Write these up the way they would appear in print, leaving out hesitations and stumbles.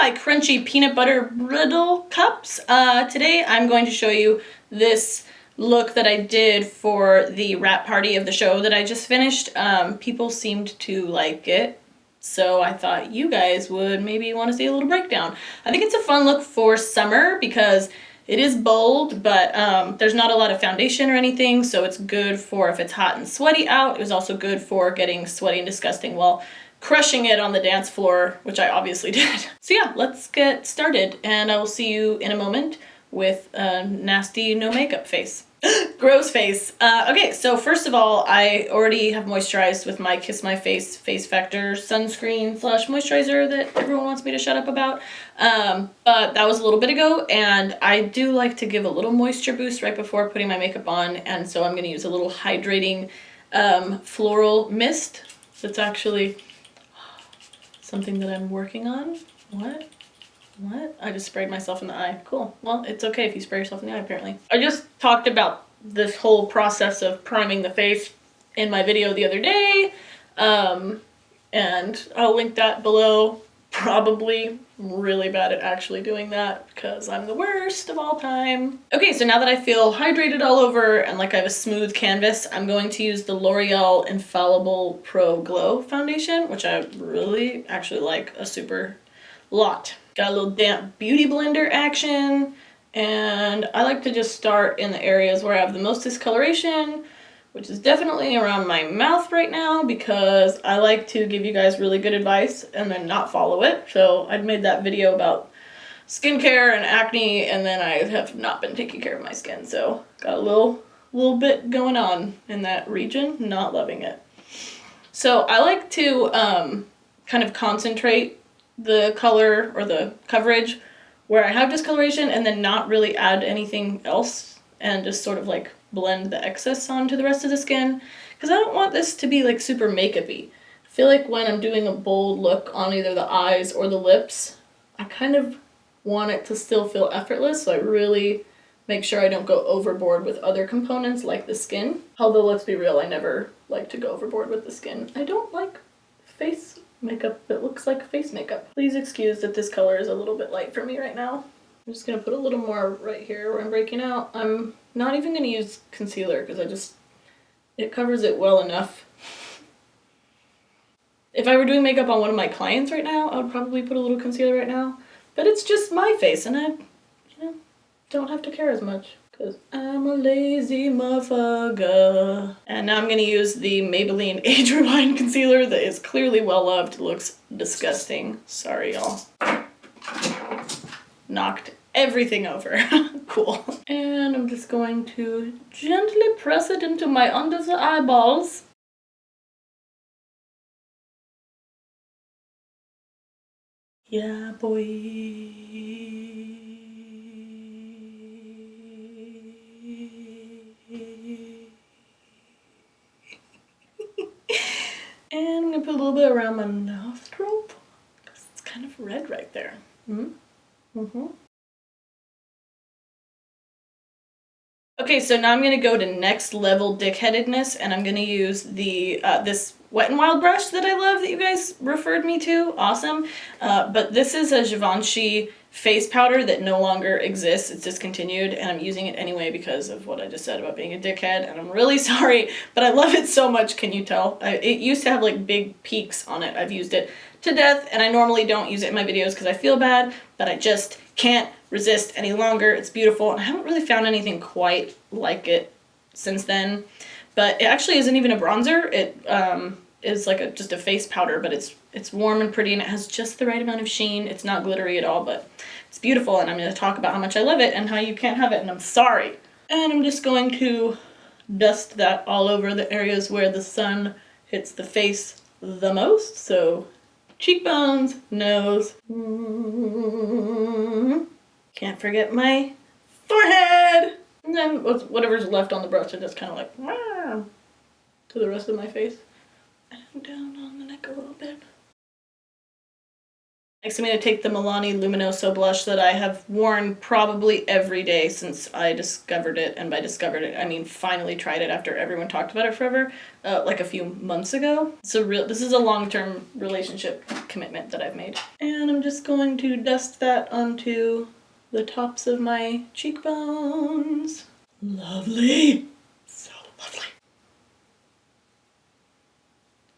my crunchy peanut butter brittle cups. Today I'm going to show you this look that I did for the wrap party of the show that I just finished. People seemed to like it, so I thought you guys would maybe want to see a little breakdown. I think it's a fun look for summer because it is bold, but there's not a lot of foundation or anything, so it's good for if it's hot and sweaty out. It was also good for getting sweaty and disgusting while crushing it on the dance floor, which I obviously did. So yeah, let's get started, and I will see you in a moment with a nasty no makeup face. Gross face. Okay, so first of all, I already have moisturized with my Kiss My Face Face Factor sunscreen slash moisturizer that everyone wants me to shut up about. But that was a little bit ago, and I do like to give a little moisture boost right before putting my makeup on, and so I'm going to use a little hydrating floral mist. That's actually something that I'm working on. What? I just sprayed myself in the eye. Cool. Well, it's okay if you spray yourself in the eye, apparently. I just talked about this whole process of priming the face in my video the other day, and I'll link that below. Probably really bad at actually doing that because I'm the worst of all time. Okay, so now that I feel hydrated all over and like I have a smooth canvas, I'm going to use the L'Oreal Infallible Pro Glow foundation, which I really actually like a super lot. Got a little damp beauty blender action, and I like to just start in the areas where I have the most discoloration, which is definitely around my mouth right now because I like to give you guys really good advice and then not follow it. So I'd made that video about skincare and acne, and then I have not been taking care of my skin, so got a little bit going on in that region. Not loving it. So I like to kind of concentrate the color or the coverage where I have discoloration and then not really add anything else and just sort of like blend the excess onto the rest of the skin, because I don't want this to be like super makeup-y. I feel like when I'm doing a bold look on either the eyes or the lips, I kind of want it to still feel effortless, so I really make sure I don't go overboard with other components like the skin. Although let's be real, I never like to go overboard with the skin. I don't like face makeup that looks like face makeup. Please excuse that this color is a little bit light for me right now. I'm just gonna put a little more right here where I'm breaking out. I'm not even gonna use concealer because it covers it well enough. If I were doing makeup on one of my clients right now, I would probably put a little concealer right now, but it's just my face and I, don't have to care as much because I'm a lazy motherfucker. And now I'm gonna use the Maybelline Age Rewind concealer that is clearly well loved. It looks disgusting. Sorry, y'all. Knocked everything over. Cool. And I'm just going to gently press it into my under the eyeballs. Yeah, boy. And I'm gonna put a little bit around my nostril because it's kind of red right there. Okay, so now I'm gonna go to next level dickheadedness, and I'm gonna use the this Wet n Wild brush that I love that you guys referred me to. Awesome. But this is a Givenchy face powder that no longer exists. It's discontinued, and I'm using it anyway because of what I just said about being a dickhead, and I'm really sorry, but I love it so much. Can you tell? It used to have like big peaks on it. I've used it to death, and I normally don't use it in my videos because I feel bad, but I just can't resist any longer. It's beautiful, and I haven't really found anything quite like it since then. But it actually isn't even a bronzer. It is like just a face powder, but it's warm and pretty, and it has just the right amount of sheen. It's not glittery at all, but it's beautiful, and I'm going to talk about how much I love it and how you can't have it, and I'm sorry. And I'm just going to dust that all over the areas where the sun hits the face the most. So cheekbones, nose. Can't forget my forehead. And then whatever's left on the brush, I just kind of like to the rest of my face. And down on the neck a little bit. Next, I'm going to take the Milani Luminoso blush that I have worn probably every day since I discovered it. And by discovered it, I mean finally tried it after everyone talked about it forever, like a few months ago. This is a long-term relationship commitment that I've made. And I'm just going to dust that onto the tops of my cheekbones. Lovely. So lovely.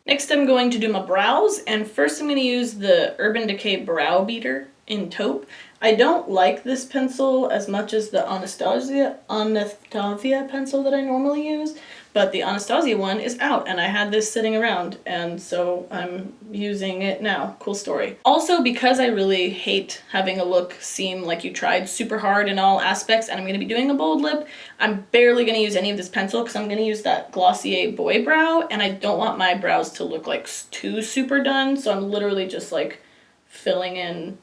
Next, I'm going to do my brows, and first I'm going to use the Urban Decay Brow Beater in Taupe. I don't like this pencil as much as the Anastasia pencil that I normally use, but the Anastasia one is out, and I had this sitting around, and so I'm using it now. Cool story. Also, because I really hate having a look seem like you tried super hard in all aspects, and I'm going to be doing a bold lip, I'm barely going to use any of this pencil because I'm going to use that Glossier Boy Brow, and I don't want my brows to look like too super done, so I'm literally just like filling in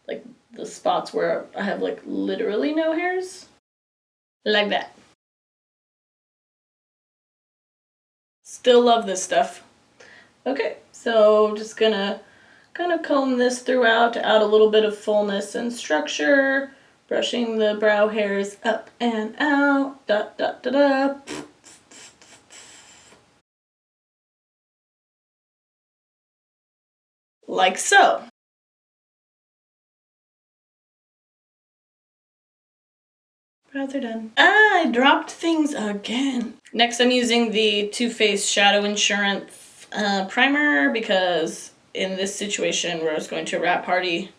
like the spots where I have like literally no hairs. Like that. Still love this stuff. Okay, so just gonna kind of comb this throughout to add a little bit of fullness and structure, brushing the brow hairs up and out, dot dot da da. Like so. Brows are done. I dropped things again. Next, I'm using the Too Faced Shadow Insurance primer because in this situation where I was going to a rap party,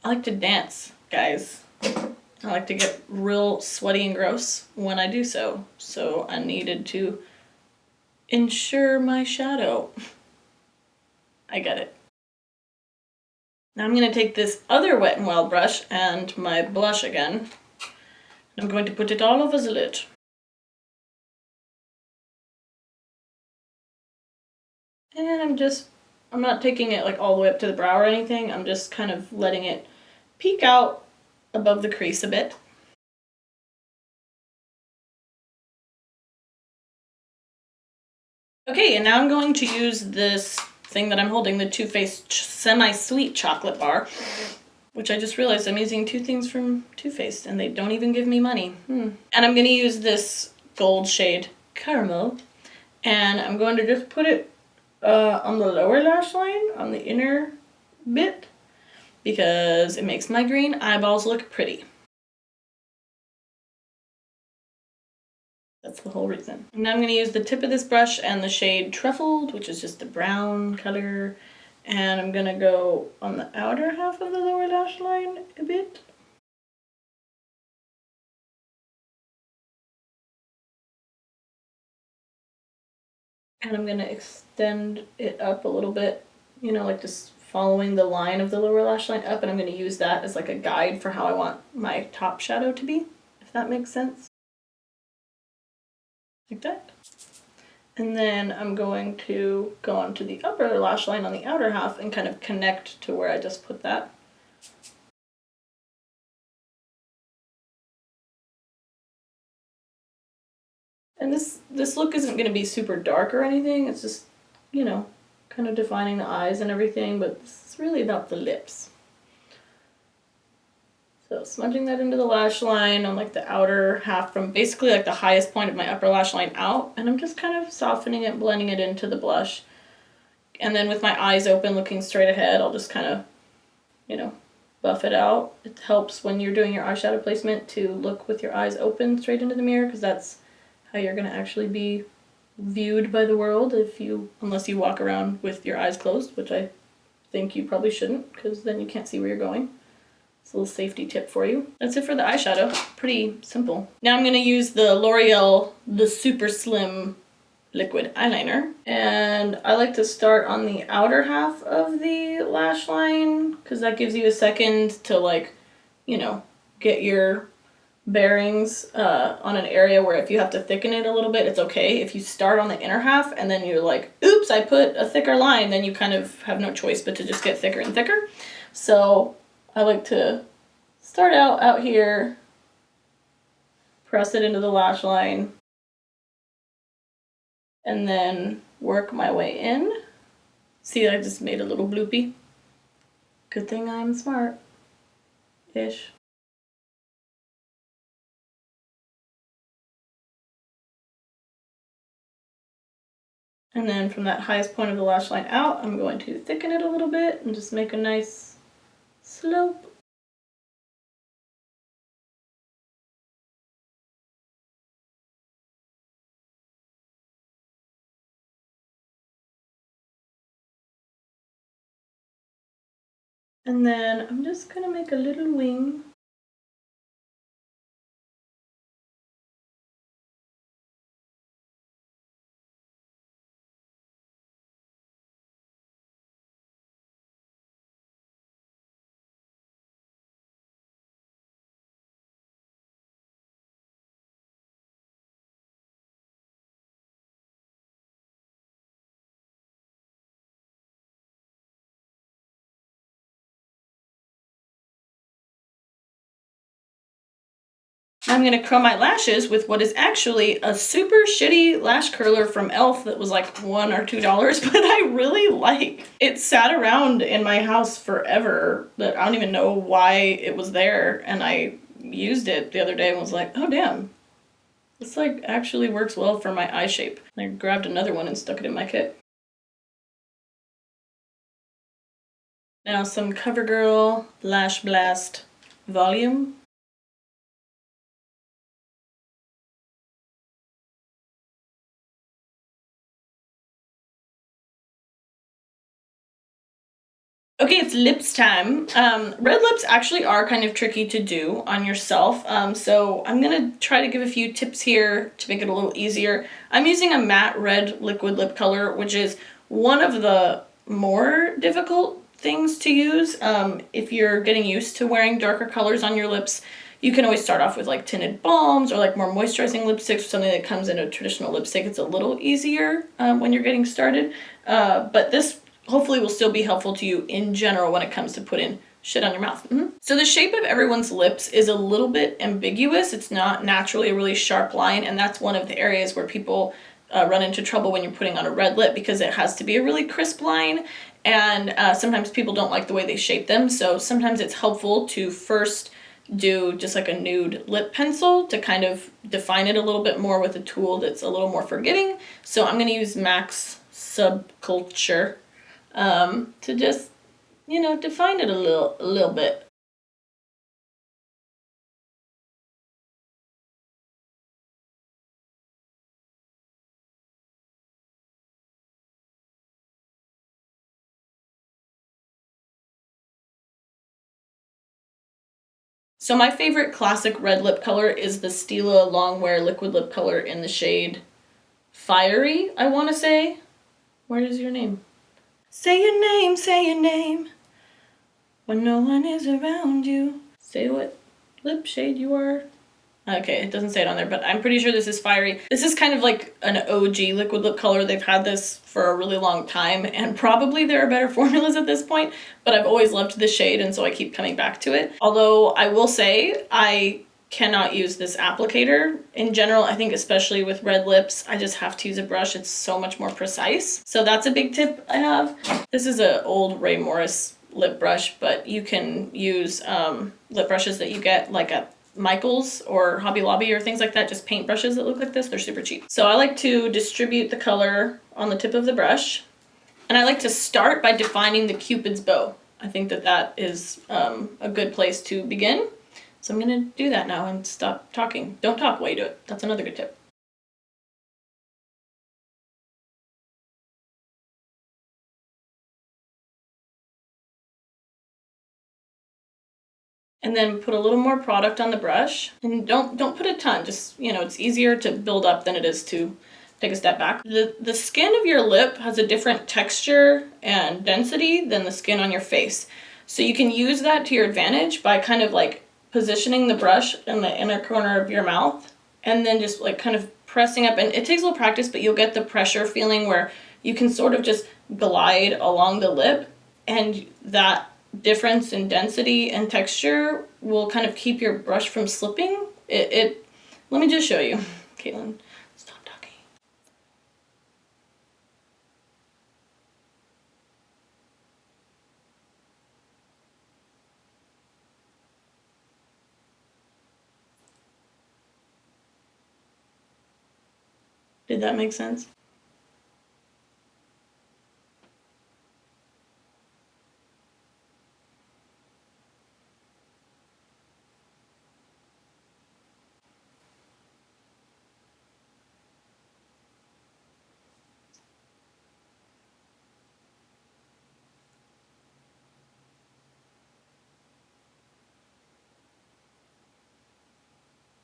I like to dance, guys. I like to get real sweaty and gross when I do so. So I needed to ensure my shadow. I get it. Now I'm going to take this other Wet n Wild brush and my blush again. I'm going to put it all over the lid. And I'm not taking it like all the way up to the brow or anything. I'm just kind of letting it peek out above the crease a bit. Okay, and now I'm going to use this thing that I'm holding, the Too Faced Semi-Sweet Chocolate Bar, which I just realized I'm using two things from Too Faced and they don't even give me money. And I'm going to use this gold shade Caramel, and I'm going to just put it on the lower lash line, on the inner bit, because it makes my green eyeballs look pretty. That's the whole reason. And now I'm going to use the tip of this brush and the shade Truffled, which is just a brown color, and I'm going to go on the outer half of the lower lash line a bit. And I'm going to extend it up a little bit, you know, like just following the line of the lower lash line up, and I'm going to use that as like a guide for how I want my top shadow to be, if that makes sense. Like that. And then I'm going to go onto the upper lash line on the outer half and kind of connect to where I just put that. And this look isn't going to be super dark or anything, it's just, you know, kind of defining the eyes and everything, but this is really about the lips. So smudging that into the lash line on like the outer half from basically like the highest point of my upper lash line out, and I'm just kind of softening it, blending it into the blush. And then with my eyes open, looking straight ahead, I'll just kind of, you know, buff it out. It helps when you're doing your eyeshadow placement to look with your eyes open straight into the mirror, because that's how you're going to actually be viewed by the world unless you walk around with your eyes closed, which I think you probably shouldn't, because then you can't see where you're going. It's a little safety tip for you. That's it for the eyeshadow. Pretty simple. Now I'm going to use the L'Oreal, the Super Slim liquid eyeliner. And I like to start on the outer half of the lash line, because that gives you a second to, like, you know, get your bearings on an area where if you have to thicken it a little bit, it's okay. If you start on the inner half and then you're like, oops, I put a thicker line, then you kind of have no choice but to just get thicker and thicker. So I like to start out here, press it into the lash line, and then work my way in. See, I just made a little bloopy. Good thing I'm smart-ish. And then from that highest point of the lash line out, I'm going to thicken it a little bit and just make a nice slope. And then I'm just gonna make a little wing. I'm gonna curl my lashes with what is actually a super shitty lash curler from e.l.f. that was like $1 or $2, but I really like. It sat around in my house forever, but I don't even know why it was there, and I used it the other day and was like, oh damn, this like actually works well for my eye shape. I grabbed another one and stuck it in my kit. Now some CoverGirl Lash Blast Volume. Okay, it's lips time. Red lips actually are kind of tricky to do on yourself, so I'm gonna try to give a few tips here to make it a little easier. I'm using a matte red liquid lip color, which is one of the more difficult things to use. If you're getting used to wearing darker colors on your lips, you can always start off with like tinted balms or like more moisturizing lipsticks or something that comes in a traditional lipstick. It's a little easier when you're getting started, but this hopefully will still be helpful to you in general when it comes to putting shit on your mouth. So the shape of everyone's lips is a little bit ambiguous. It's not naturally a really sharp line, and that's one of the areas where people run into trouble when you're putting on a red lip, because it has to be a really crisp line, and sometimes people don't like the way they shape them, so sometimes it's helpful to first do just like a nude lip pencil to kind of define it a little bit more with a tool that's a little more forgiving. So I'm gonna use MAC's Subculture to just, you know, define it a little bit. So my favorite classic red lip color is the Stila Longwear liquid lip color in the shade Fiery, I want to say. Where is your name? Say your name, when no one is around you. Say what lip shade you are. Okay, it doesn't say it on there, but I'm pretty sure this is Fiery. This is kind of like an OG liquid lip color. They've had this for a really long time, and probably there are better formulas at this point, but I've always loved this shade, and so I keep coming back to it. Although I will say I cannot use this applicator. In general, I think especially with red lips, I just have to use a brush. It's so much more precise. So that's a big tip I have. This is an old Ray Morris lip brush, but you can use lip brushes that you get like at Michael's or Hobby Lobby or things like that, just paint brushes that look like this. They're super cheap. So I like to distribute the color on the tip of the brush, and I like to start by defining the Cupid's bow. I think that that is a good place to begin. So I'm gonna do that now and stop talking. Don't talk while you do it. That's another good tip. And then put a little more product on the brush, and don't put a ton. Just, you know, it's easier to build up than it is to take a step back. The skin of your lip has a different texture and density than the skin on your face. So you can use that to your advantage by kind of like positioning the brush in the inner corner of your mouth and then just like kind of pressing up. And it takes a little practice, but you'll get the pressure feeling where you can sort of just glide along the lip, and that difference in density and texture will kind of keep your brush from slipping. Let me just show you. Caitlin, stop talking. Did that make sense?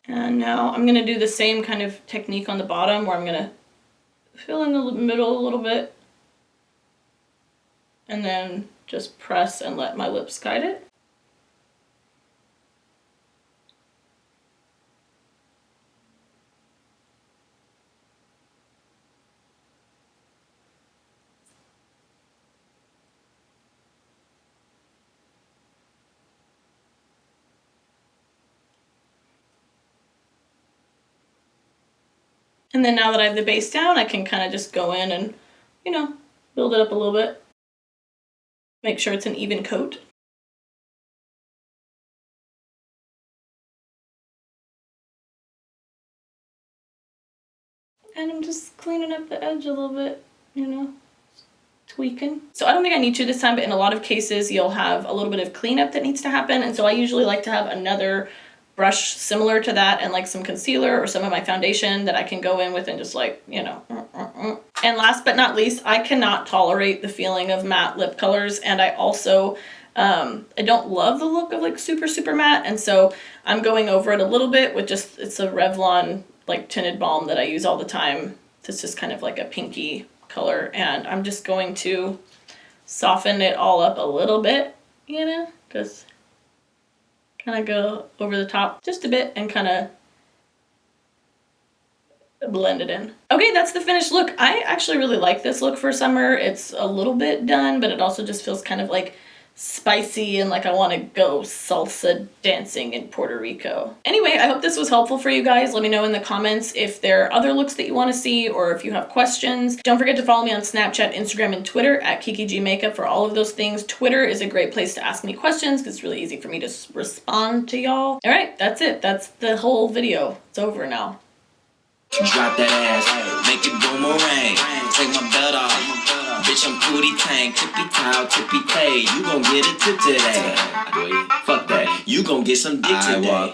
And now I'm gonna do the same kind of technique on the bottom where I'm gonna fill in the middle a little bit and then just press and let my lips guide it. And then now that I have the base down, I can kind of just go in and, you know, build it up a little bit. Make sure it's an even coat. And I'm just cleaning up the edge a little bit, you know, tweaking. So I don't think I need to this time, but in a lot of cases, you'll have a little bit of cleanup that needs to happen. And so I usually like to have another brush similar to that and like some concealer or some of my foundation that I can go in with and just like, you know. And last but not least, I cannot tolerate the feeling of matte lip colors. And I also, I don't love the look of like super matte. And so I'm going over it a little bit with just, it's a Revlon like tinted balm that I use all the time. It's just kind of like a pinky color. And I'm just going to soften it all up a little bit, you know, just kind of go over the top just a bit and kind of blend it in. Okay, that's the finished look. I actually really like this look for summer. It's a little bit done, but it also just feels kind of like spicy and like I want to go salsa dancing in Puerto Rico. Anyway, I hope this was helpful for you guys. Let me know in the comments if there are other looks that you want to see or if you have questions. Don't forget to follow me on Snapchat, Instagram, and Twitter at Kiki G Makeup for all of those things. Twitter is a great place to ask me questions because it's really easy for me to respond to y'all. All right, that's it. That's the whole video. It's over now. Drop that ass, make it boomerang. Take my belt off, bitch, I'm booty tank. Tippy toe, tippy tay. You gon' get a tip today. Fuck that, you gon' get some dick today.